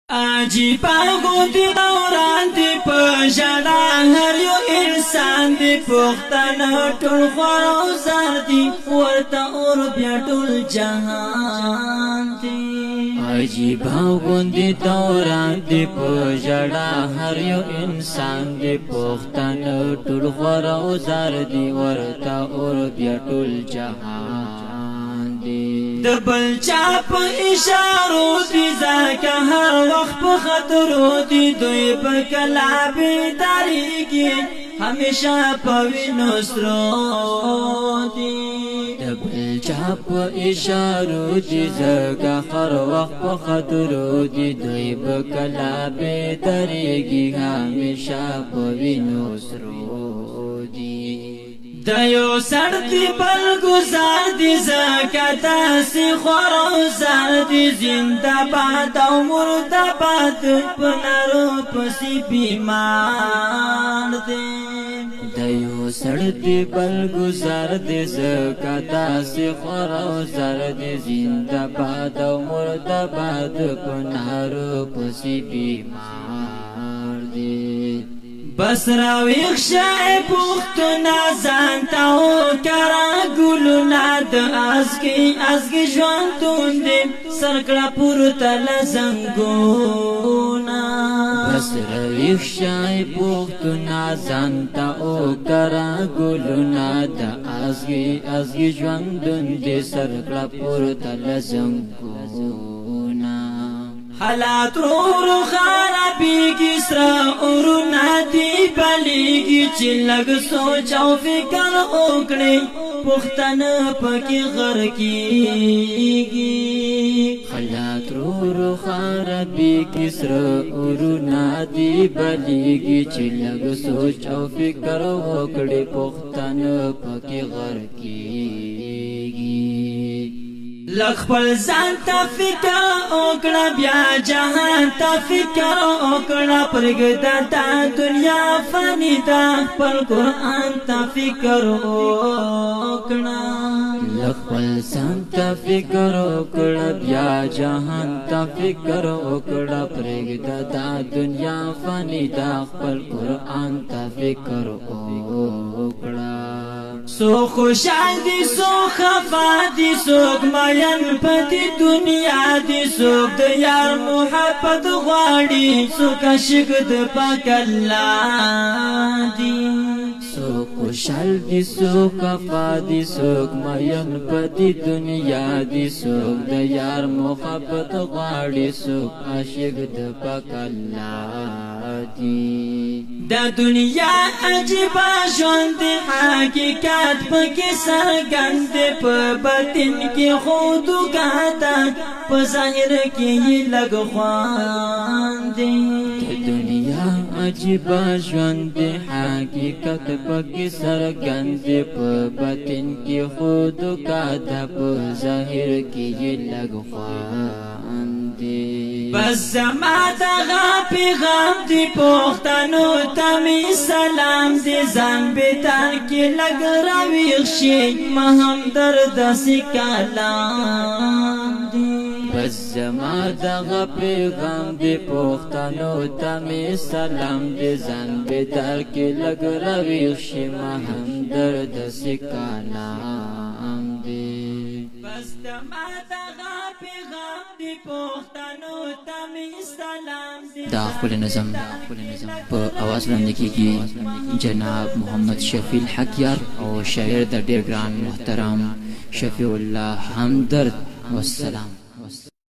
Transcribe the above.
عجیبا غوندی دوران دی په ژړا هر یو انسان دی پښتنه ټول خور او زر دی ورته اور بیا ټول جهان دی عجیبا غوندی دوران دی په ژړا هر یو انسان دی پښتنه ټول خور او زر دی ورته اور بیا ټول جهان دی د بل چا په اشارو دی ځکه هر وخت په خطرو دی دوی په کلا بیداریږي همیشه په وینو سرو دی د بل چا په اشارو دی ځکه هر وخت په خطرو دی دوی په کلا بیداریږي همیشه په وینو سرو دی د یو سړ دی بل گزار دی زکه داسې خور او زر دی زنده باد او مرده باد په نارو پسې بیمار دی د یو سړ دی بل گزار دی زکه داسې خور او زر دی زنده باد او مرده باد په نارو پسې بیمار دی بس راویخ شای پختونا زانتا او کرا گلونا د ازگی جواندون دی سرکڑا پورتا لزنگونا بس راویخ شای پختونا زانتا او کرا گلونا د ازگی جواندون دی سرکڑا پورتا لزنگونا حالات رو خرابیگی سرا ارونا دی بلیگی چی لگ سوچ او فکر اکڑی پختن پکی غرقیگی حالات رو خرابیگی سرا ارونا دی بلیگی چی لگ سوچ او فکر اکڑی پختن پکی غرقیگی لخپل ځان ته فکر وکړه بیا جهان ته فکر وکړه پرګدا دا دنیا فانی ده خپل قرآن ته فکر وکړه لخپل ځان ته فکر وکړه بیا جهان ته فکر وکړه پرګدا دا دنیا فانی ده خپل قرآن ته فکر وکړه سو خوشحال دی سو خفا دی سوک مین پتی دنیا دی سوک د یار محبت غواړي سوک عاشق د پاک الله دی سو خوشحال دی سو خفا دی سوک مین پتی دنیا دی سوک د یار محبت غواړي سوک عاشق د پاک الله دی دا دنیا عجیبا ژوند حقیقت پکې څرګند په باطن کې خود کاته په ظاهر کې لګ خواند دا دنیا عجیبا ژوند حقیقت پکې څرګند په باطن کې خود کاته په ظاهر کې لګ خواند بس زما دغه پیغام دی پښتنو ته می سلام دی ځان بیدار کې لګ راویښ شي مهم درد سي کلام دی بس زما دغه پیغام دی پښتنو ته می سلام دی ځان بیدار کې لګ راویښ شي مهم درد سي کلام دی بس زما دغه پیغام دی پښتنو ته می سلام دی دا خپل نظم په आवाज باندې کیږي جناب محمد شفیع الحق او شاعر د ډیر ګران محترم شفیع الله همدرد والسلام.